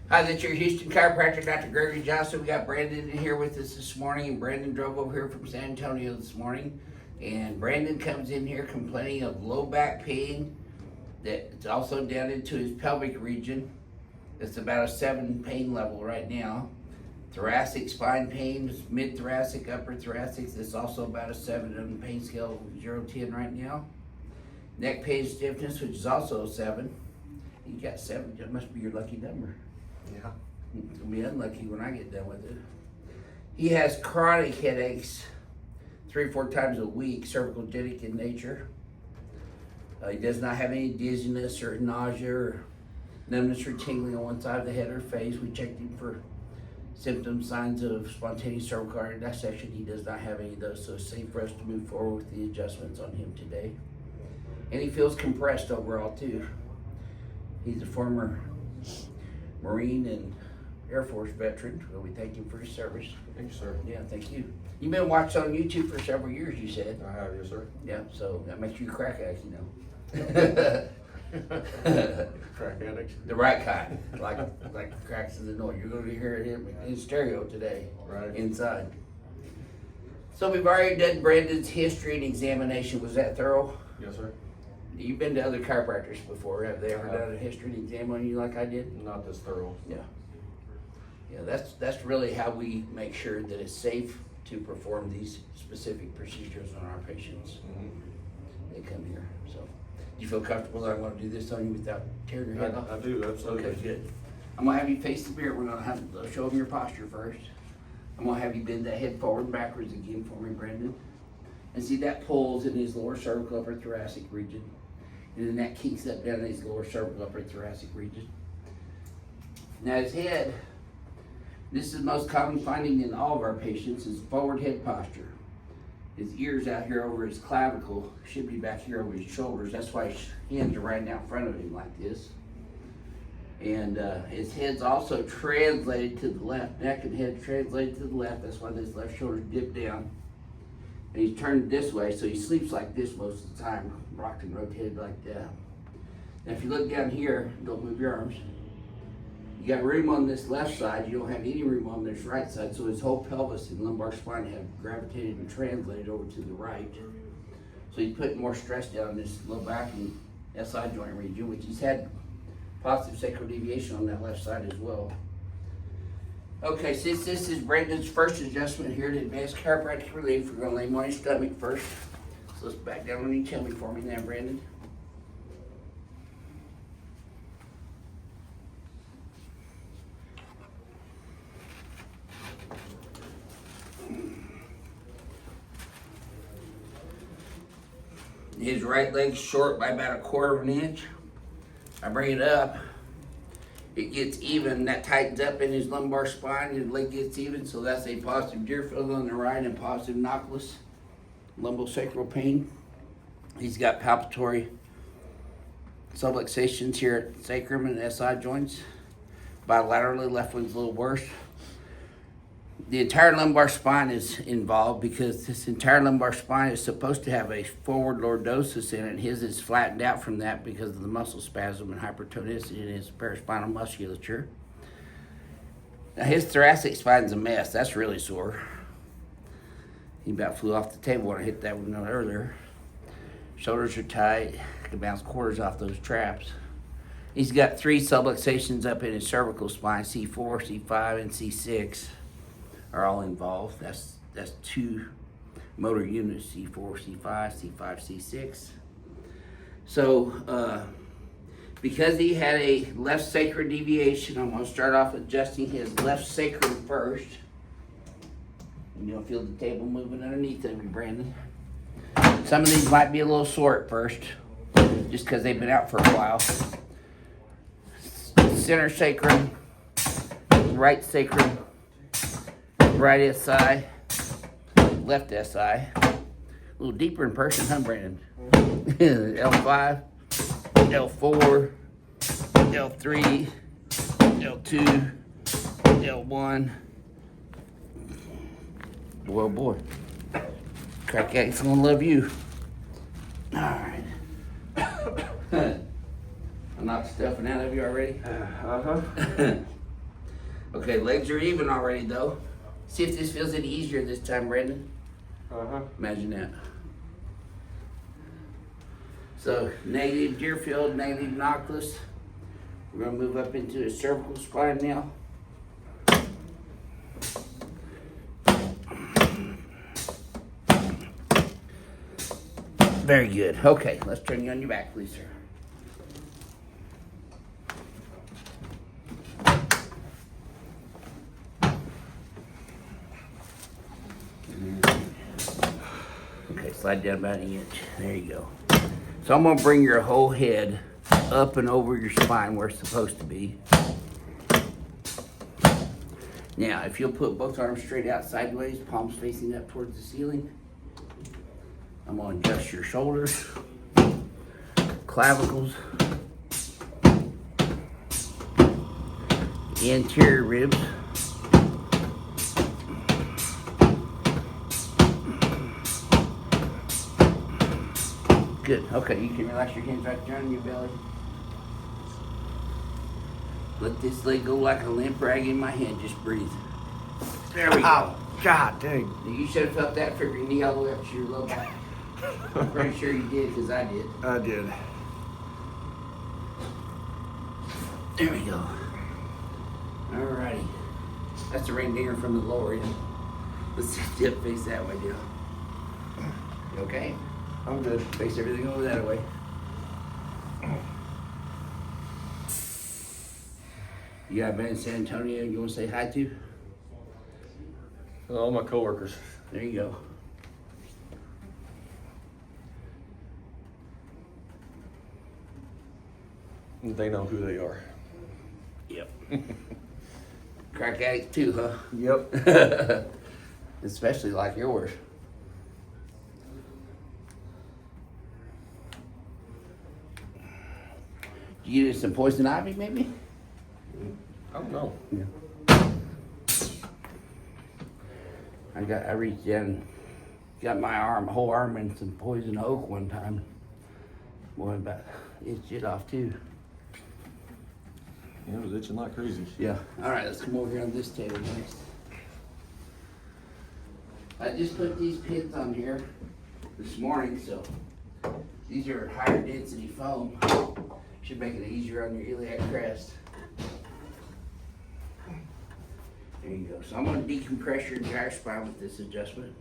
Hi, that's your Houston chiropractor, Dr. Gregory Johnson. We got Brandon in here with us this morning, and Brandon drove over here from San Antonio this morning. And Brandon comes in here complaining of low back pain that's also down into his pelvic region. It's about a 7 pain level right now. Thoracic spine pain, mid-thoracic, upper thoracic, it's also about a 7 on the pain scale, 0 to 10 right now. Neck pain stiffness, which is also a 7. You got 7, that must be your lucky number. Yeah. It's gonna be unlucky when I get done with it. He has chronic headaches 3 or 4 times a week, cervicogenic in nature. He does not have any dizziness or nausea or numbness or tingling on one side of the head or face. We checked him for symptoms, signs of spontaneous cervical artery dissection. He does not have any of those, so it's safe for us to move forward with the adjustments on him today. And he feels compressed overall too. He's a former Marine and Air Force veteran, so we thank him for his service. Thank you, sir. Yeah, thank you. You've been watching on YouTube for several years, you said. I have, yes, sir. Yeah, so that makes you a crack addict, you know. Crack addict. The right kind, like cracks in the noise. You're going to hear him in stereo today, Right. inside. So we've already done Brandon's history and examination. Was that thorough? Yes, sir. You've been to other chiropractors before. Have they ever I have. done a history and exam on you like I did? Not this thorough. Yeah. Yeah, that's really how we make sure that it's safe to perform these specific procedures on our patients. They come here, so. You feel comfortable that I'm gonna do this on you without tearing your head off? I do, absolutely. Okay, good. I'm gonna have you face the mirror. We're gonna have show them your posture first. I'm gonna have you bend that head forward and backwards again for me, Brandon. And see that pulls in his lower cervical upper thoracic region. And then that kinks up down in his lower cervical upper thoracic region. Now his head, this is the most common finding in all of our patients, is forward head posture. His ears out here over his clavicle should be back here over his shoulders. That's why his hands are right out in front of him like this. And his head's also translated to the left. Neck and head translated to the left. That's why this left shoulder dipped down. And he's turned this way, so he sleeps like this most of the time, rocked and rotated like that. Now if you look down here, don't move your arms. You got room on this left side, you don't have any room on this right side, so his whole pelvis and lumbar spine have gravitated and translated over to the right. So he's putting more stress down this low back and SI joint region, which he's had positive sacral deviation on that left side as well. Okay, since this is Brandon's first adjustment here to Advanced Chiropractic Relief, we're gonna lay him on his stomach first. So let's back down on your tummy for me now, Brandon. His right leg's short by about 1/4 of an inch. I bring it up, it gets even, that tightens up in his lumbar spine, his leg gets even, so that's a positive Deerfield on the right and positive Nautilus lumbosacral pain. He's got palpatory subluxations here at sacrum and SI joints. Bilaterally, left one's a little worse. The entire lumbar spine is involved because this entire lumbar spine is supposed to have a forward lordosis in it. His is flattened out from that because of the muscle spasm and hypertonicity in his paraspinal musculature. Now his thoracic spine's a mess. That's really sore. He about flew off the table when I hit that one earlier. Shoulders are tight. Can bounce quarters off those traps. He's got 3 subluxations up in his cervical spine, C4, C5, and C6. Are all involved. That's 2 motor units, C4, C5, C5, C6. So because he had a left sacral deviation, I'm going to start off adjusting his left sacrum first. And you'll feel the table moving underneath of you, Brandon. Some of these might be a little sore at first, just because they've been out for a while. Center sacrum, right sacrum, right SI, left SI. A little deeper in person, huh, Brandon? L5, L4, L3, L2, L1. Boy, oh boy. Crack addicts gonna love you. All right. I knocked stuffing out of you already? Uh-huh. Okay, legs are even already though. See if this feels any easier this time, Brandon. Uh-huh. Imagine that. So negative Deerfield, negative Nautilus. We're gonna move up into a cervical spine now. Very good. Okay, let's turn you on your back, please, sir. Okay, slide down about an inch. There you go. So I'm gonna bring your whole head up and over your spine where it's supposed to be. Now, if you'll put both arms straight out sideways, palms facing up towards the ceiling, I'm gonna adjust your shoulders, clavicles, anterior ribs. Good. Okay, you can relax your hands right there on your belly. Let this leg go like a limp rag in my hand. Just breathe. There we go. God dang. You should have felt that for your knee all the way up to your low back. I'm pretty sure you did, because I did. I did. There we go. Alrighty. That's the ring dinger from the lower end. Let's dip face that way, deal. You okay? I'm good. Face everything over that way. You got a man in San Antonio you want to say hi to? All my coworkers. There you go. They know who they are. Yep. Crack addict too, huh? Yep. Especially like yours. You use some poison ivy, maybe? I don't know. Yeah. I reached down, got my whole arm in some poison oak one time. Boy, about itched it off too. Yeah, it was itching like crazy. Yeah. All right, let's come over here on this table next. I just put these pins on here this morning, so these are higher density foam. Should make it easier on your iliac crest. There you go. So I'm going to decompress your entire spine with this adjustment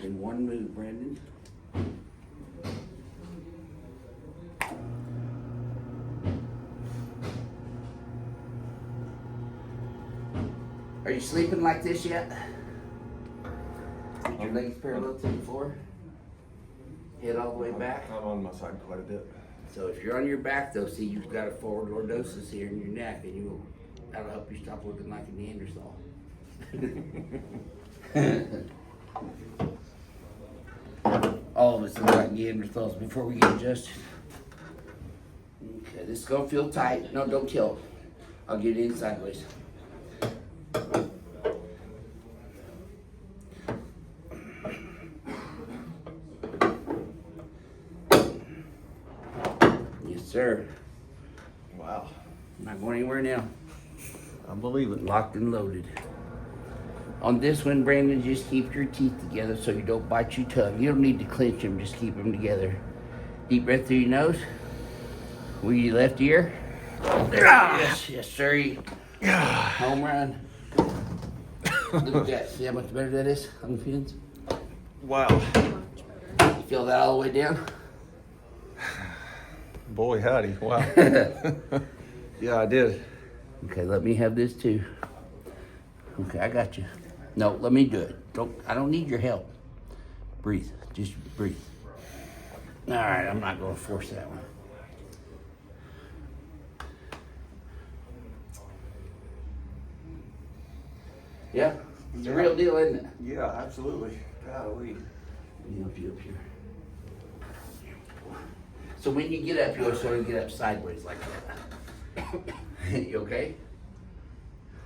in one move, Brandon. Are you sleeping like this yet? With your legs parallel to the floor? Head all the way back? I'm on my side quite a bit. So if you're on your back though, see you've got a forward lordosis here in your neck, and that'll help you stop looking like a Neanderthal. All of us look like Neanderthals before we get adjusted. Okay, this is gonna feel tight. No, don't tilt. I'll get it in sideways. Yes, sir. Wow. Not going anywhere now. I believe it. Locked and loaded. On this one, Brandon, just keep your teeth together so you don't bite your tongue. You don't need to clench them, just keep them together. Deep breath through your nose. With your left ear. There it is. Yes, sir. Home run. Look at that. See how much better that is on the pins? Wow. You feel that all the way down? Boy, howdy. Wow. Yeah, I did. Okay, let me have this too. Okay, I got you. No, let me do it. I don't need your help. Breathe. Just breathe. All right, I'm not going to force that one. Yeah, it's a real deal, isn't it? Yeah, absolutely. Golly. Let me help you up here. So when you get up, you always sort of get up sideways like that. You okay?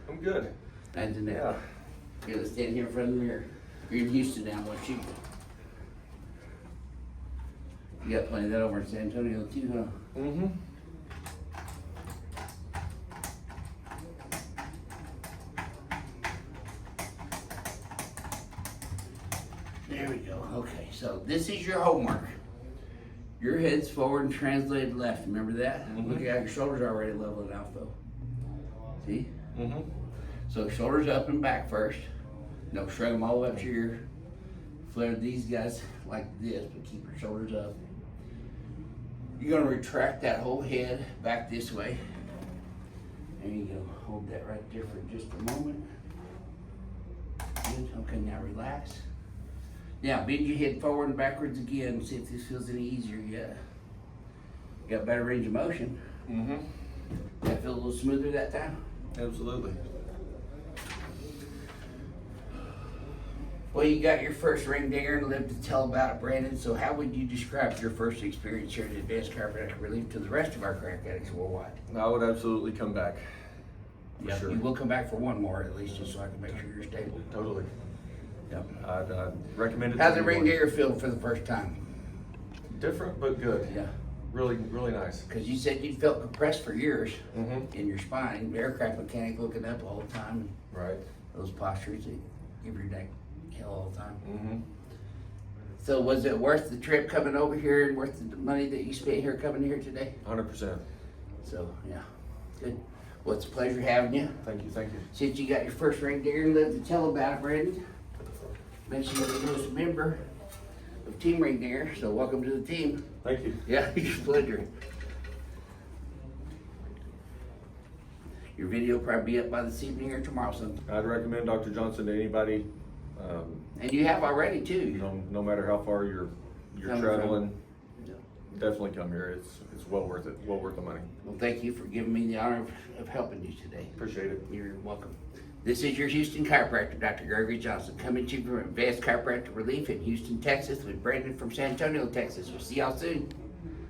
I'm good. Imagine that. Yeah. You're gonna stand here in front of the mirror. You're in Houston now, what you? You got plenty of that over in San Antonio too, huh? Mm-hmm. There we go. Okay, so this is your homework. Your head's forward and translated left. Remember that? Look at how your shoulders are already leveling out though. See? Mm-hmm. So shoulders up and back first. No, shrug them all the way up to your flare these guys like this, but keep your shoulders up. You're gonna retract that whole head back this way. There you go. Hold that right there for just a moment. Good. Okay, now relax. Now bend your head forward and backwards again. See if this feels any easier yet. Got better range of motion. Mm-hmm. That feel a little smoother that time? Absolutely. Well, you got your first ring dinger and lived to tell about it, Brandon. So how would you describe your first experience here at Advanced Chiropractic Relief to the rest of our chiropractic addicts worldwide? I would absolutely come back. For Yep, sure. you will come back for one more at least, just so I can make sure you're stable. Totally. Yep. I'd recommend it. How'd to the ring anyone. dinger feel for the first time? Different but good. Yeah, Really, really nice. because you said you felt compressed for years Mm-hmm. in your spine. Aircraft mechanic looking up all the time. Right. Those postures that give your neck hell all the time. Mm-hmm. So was it worth the trip coming over here and worth the money that you spent here coming here today? 100%. So, yeah, good. Well, it's a pleasure having you. Thank you. Thank you. Since you got your first ring dinger, live to tell about it, Brandon. Mention you're the newest member of Team Ring Dinger, so welcome to the team. Thank you. Yeah, it's a pleasure. Your video will probably be up by this evening or tomorrow sometime. I'd recommend Dr. Johnson to anybody. And you have already too. No matter how far you're Coming traveling, Yeah. definitely come here. It's well worth it. Well worth the money. Well, thank you for giving me the honor of helping you today. Appreciate it. You're welcome. This is your Houston chiropractor, Dr. Gregory Johnson, coming to you from Advanced Chiropractic Relief in Houston, Texas, with Brandon from San Antonio, Texas. We'll see y'all soon.